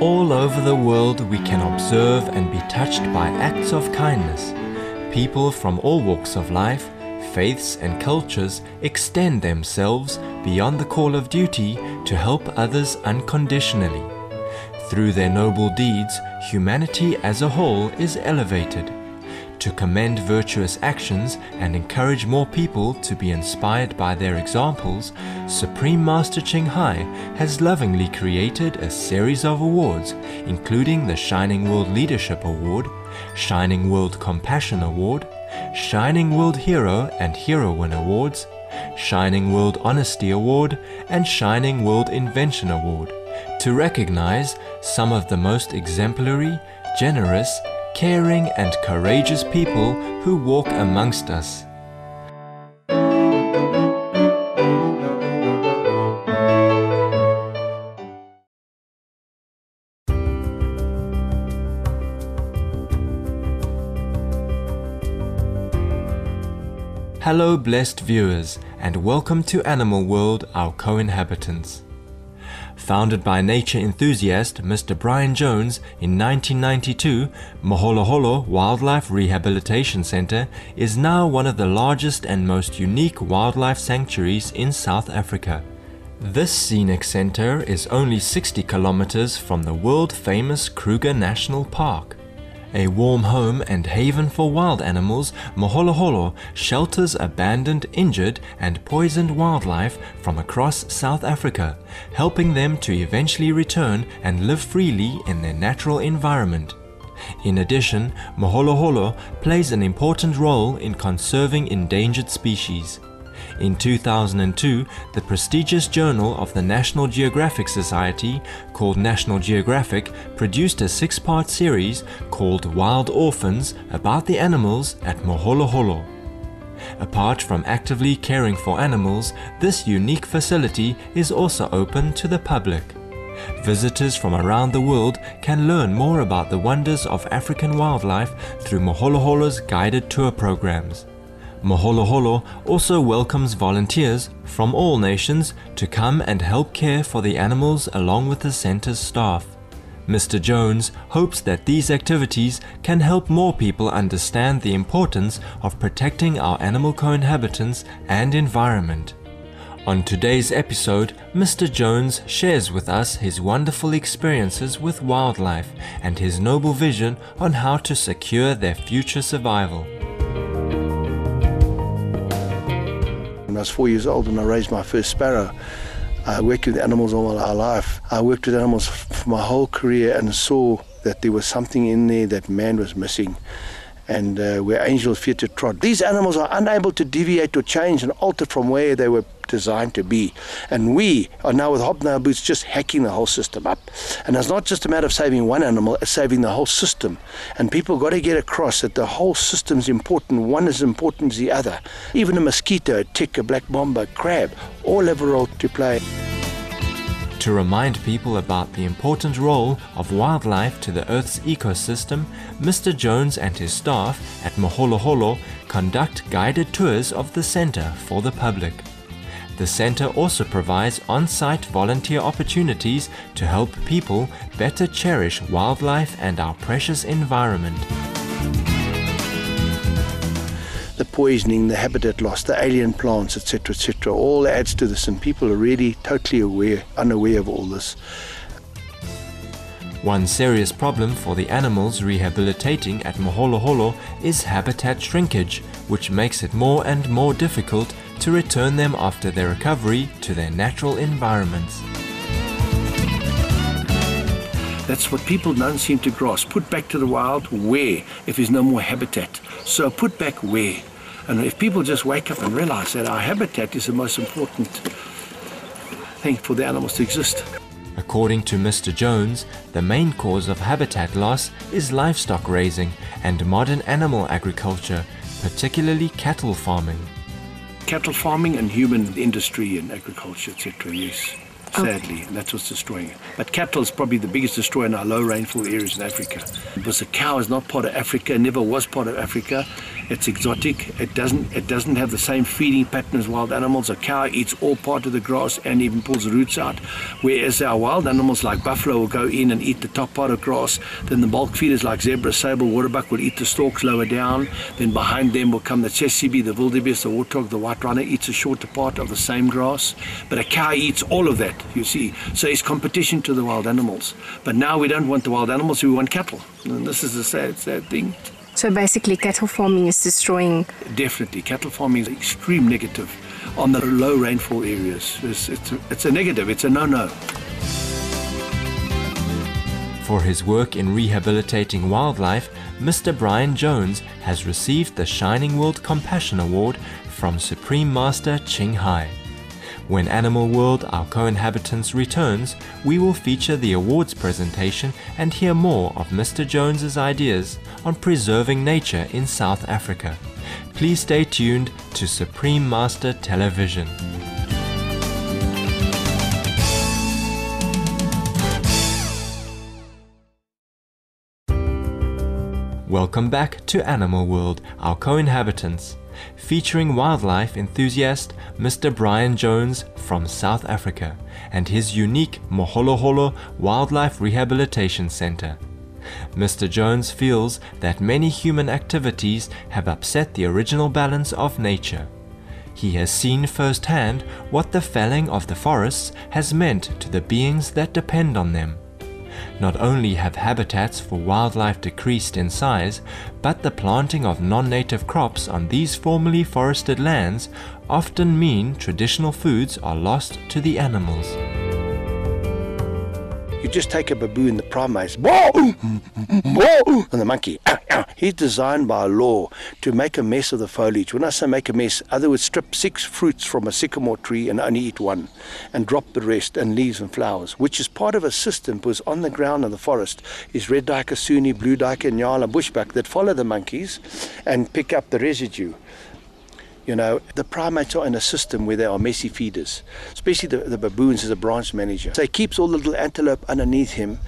All over the world we can observe and be touched by acts of kindness. People from all walks of life, faiths and cultures extend themselves beyond the call of duty to help others unconditionally. Through their noble deeds, humanity as a whole is elevated. To commend virtuous actions and encourage more people to be inspired by their examples, Supreme Master Ching Hai has lovingly created a series of awards, including the Shining World Leadership Award, Shining World Compassion Award, Shining World Hero and Heroine Awards, Shining World Honesty Award, and Shining World Invention Award, to recognize some of the most exemplary, generous, caring and courageous people who walk amongst us. Hello blessed viewers, and welcome to Animal World, our co-inhabitants. Founded by nature enthusiast Mr. Brian Jones in 1992, Moholoholo Wildlife Rehabilitation Center is now one of the largest and most unique wildlife sanctuaries in South Africa. This scenic center is only 60 kilometers from the world-famous Kruger National Park. A warm home and haven for wild animals, Moholoholo shelters abandoned, injured and poisoned wildlife from across South Africa, helping them to eventually return and live freely in their natural environment. In addition, Moholoholo plays an important role in conserving endangered species. In 2002, the prestigious journal of the National Geographic Society, called National Geographic, produced a 6-part series called Wild Orphans about the animals at Moholoholo. Apart from actively caring for animals, this unique facility is also open to the public. Visitors from around the world can learn more about the wonders of African wildlife through Moholoholo's guided tour programs. Moholoholo also welcomes volunteers from all nations to come and help care for the animals along with the center's staff. Mr. Jones hopes that these activities can help more people understand the importance of protecting our animal co-inhabitants and environment. On today's episode, Mr. Jones shares with us his wonderful experiences with wildlife and his noble vision on how to secure their future survival. When I was 4 years old and I raised my first sparrow, I worked with animals all my life. I worked with animals for my whole career and saw that there was something in there that man was missing, and where angels fear to trod. These animals are unable to deviate or change and alter from where they were designed to be. And we are now with hobnail boots just hacking the whole system up. And it's not just a matter of saving one animal, it's saving the whole system. And people got to get across that the whole system's important. One is important as the other. Even a mosquito, a tick, a black mamba, a crab, all have a role to play. To remind people about the important role of wildlife to the Earth's ecosystem, Mr. Jones and his staff at Moholoholo conduct guided tours of the center for the public. The center also provides on-site volunteer opportunities to help people better cherish wildlife and our precious environment. The poisoning, the habitat loss, the alien plants, etc., all adds to this, and people are really totally unaware of all this. One serious problem for the animals rehabilitating at Moholoholo is habitat shrinkage, which makes it more and more difficult to return them after their recovery to their natural environments. That's what people don't seem to grasp. Put back to the wild, where, if there's no more habitat? So put back where? And if people just wake up and realize that our habitat is the most important thing for the animals to exist. According to Mr. Jones, the main cause of habitat loss is livestock raising and modern animal agriculture, particularly cattle farming. Cattle farming and human industry and agriculture, etc., yes. sadly. And that's what's destroying it. But cattle is probably the biggest destroyer in our low rainfall areas in Africa. Because the cow is not part of Africa, never was part of Africa. It's exotic. It doesn't have the same feeding pattern as wild animals. A cow eats all part of the grass and even pulls the roots out. Whereas our wild animals like buffalo will go in and eat the top part of grass. Then the bulk feeders like zebra, sable, waterbuck will eat the stalks lower down. Then behind them will come the tsessibi, the wildebeest, the warthog, the white rhino eats a shorter part of the same grass. But a cow eats all of that, you see. So it's competition to the wild animals. But now we don't want the wild animals, we want cattle. And this is a sad thing. So basically cattle farming is destroying... Definitely, cattle farming is extreme negative on the low rainfall areas. It's a negative, it's a no-no. For his work in rehabilitating wildlife, Mr. Brian Jones has received the Shining World Compassion Award from Supreme Master Ching Hai. When Animal World, Our Co-Inhabitants returns, we will feature the awards presentation and hear more of Mr. Jones's ideas on preserving nature in South Africa. Please stay tuned to Supreme Master Television. Welcome back to Animal World, Our Co-Inhabitants, featuring wildlife enthusiast Mr. Brian Jones from South Africa and his unique Moholoholo Wildlife Rehabilitation Center. Mr. Jones feels that many human activities have upset the original balance of nature. He has seen firsthand what the felling of the forests has meant to the beings that depend on them. Not only have habitats for wildlife decreased in size, but the planting of non-native crops on these formerly forested lands often mean traditional foods are lost to the animals. You just take a baboon, the primates, and the monkey. He's designed by law to make a mess of the foliage. When I say make a mess, other words, strip 6 fruits from a sycamore tree and only eat 1, and drop the rest, and leaves and flowers, which is part of a system, because on the ground of the forest is red duiker, Sunni, blue duiker, nyala, bushbuck that follow the monkeys and pick up the residue. You know, the primates are in a system where they are messy feeders, especially the baboons as a branch manager. So he keeps all the little antelope underneath him,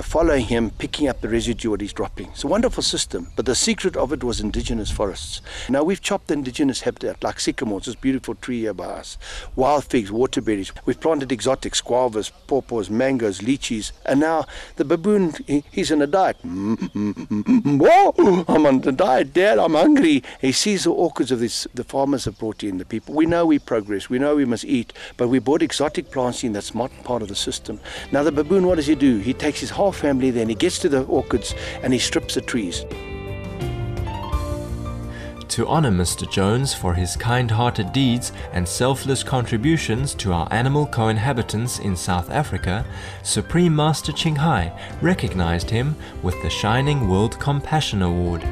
following him, picking up the residue what he's dropping. It's a wonderful system, but the secret of it was indigenous forests. Now we've chopped the indigenous habitat, like sycamores, this beautiful tree here by us, wild figs, waterberries. We've planted exotics, guavas, pawpaws, mangoes, lychees, and now the baboon, he's in a diet. Whoa, I'm on the diet, Dad, I'm hungry. He sees the orchids of the farmers have brought in, the people. We know we progress, we know we must eat, but we brought exotic plants in that's not part of the system. Now the baboon, what does he do? He takes his whole family, then he gets to the orchids and he strips the trees. To honor Mr. Jones for his kind-hearted deeds and selfless contributions to our animal co-inhabitants in South Africa, Supreme Master Ching Hai recognized him with the Shining World Compassion Award.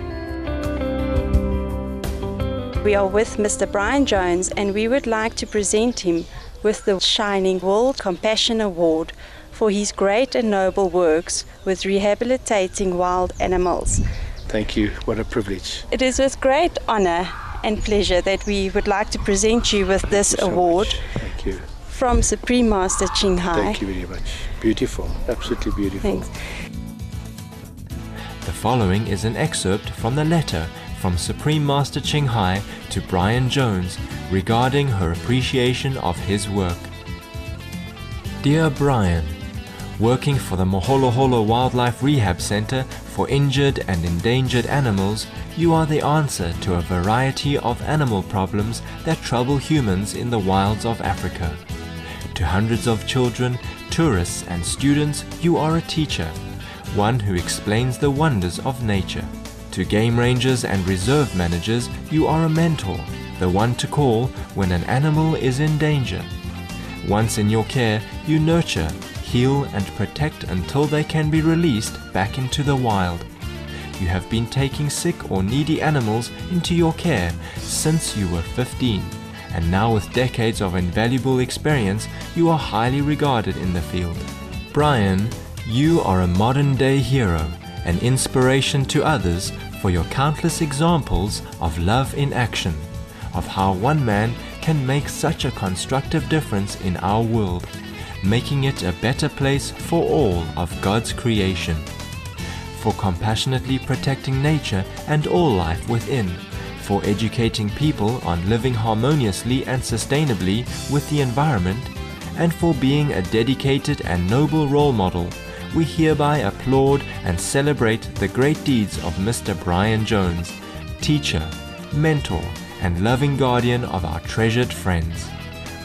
We are with Mr. Brian Jones and we would like to present him with the Shining World Compassion Award for his great and noble works with rehabilitating wild animals. Thank you, what a privilege. It is with great honor and pleasure that we would like to present you with this award. Thank you. From Supreme Master Ching Hai. Thank you very much. Beautiful, absolutely beautiful. Thanks. The following is an excerpt from the letter from Supreme Master Ching Hai to Brian Jones regarding her appreciation of his work. Dear Brian, working for the Moholoholo Wildlife Rehab Center for injured and endangered animals, you are the answer to a variety of animal problems that trouble humans in the wilds of Africa. To hundreds of children, tourists and students, you are a teacher, one who explains the wonders of nature. To game rangers and reserve managers, you are a mentor, the one to call when an animal is in danger. Once in your care, you nurture, heal and protect until they can be released back into the wild. You have been taking sick or needy animals into your care since you were 15, and now with decades of invaluable experience, you are highly regarded in the field. Brian, you are a modern-day hero, an inspiration to others for your countless examples of love in action, of how one man can make such a constructive difference in our world. making it a better place for all of God's creation. For compassionately protecting nature and all life within, for educating people on living harmoniously and sustainably with the environment, and for being a dedicated and noble role model, we hereby applaud and celebrate the great deeds of Mr. Brian Jones, teacher, mentor, and loving guardian of our treasured friends.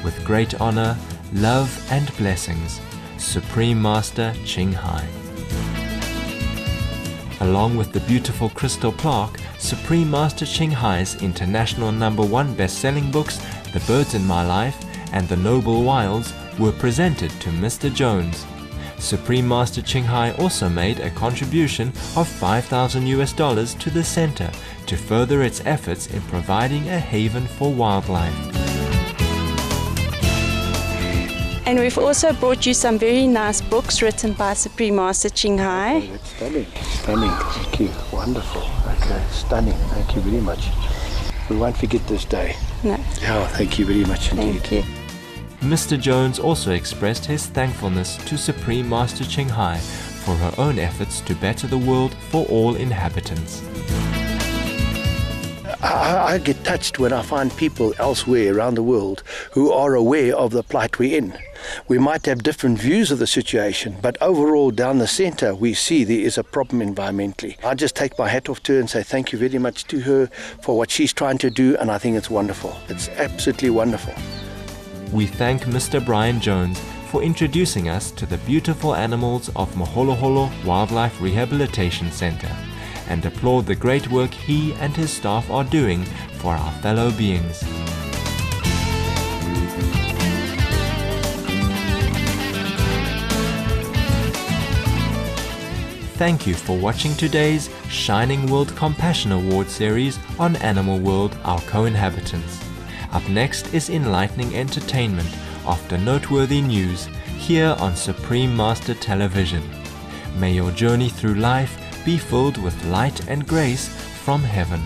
With great honor, love, and blessings, Supreme Master Ching Hai. Along with the beautiful crystal plaque, Supreme Master Ching Hai's international #1 best-selling books, The Birds in My Life and The Noble Wilds, were presented to Mr. Jones. Supreme Master Ching Hai also made a contribution of $5,000 to the center to further its efforts in providing a haven for wildlife. And we've also brought you some very nice books written by Supreme Master Ching Hai. Oh, that's stunning, stunning. Thank you. Wonderful. Okay, stunning. Thank you very much. We won't forget this day. No. Yeah, thank you very much indeed. Thank you. Mr. Jones also expressed his thankfulness to Supreme Master Ching Hai for her own efforts to better the world for all inhabitants. I get touched when I find people elsewhere around the world who are aware of the plight we're in. We might have different views of the situation, but overall down the centre we see there is a problem environmentally. I just take my hat off to her and say thank you very much to her for what she's trying to do, and I think it's wonderful. It's absolutely wonderful. We thank Mr. Brian Jones for introducing us to the beautiful animals of Moholoholo Wildlife Rehabilitation Center and applaud the great work he and his staff are doing for our fellow beings. Thank you for watching today's Shining World Compassion Award series on Animal World, Our Co-Inhabitants. Up next is enlightening entertainment after noteworthy news here on Supreme Master Television. May your journey through life be filled with light and grace from heaven.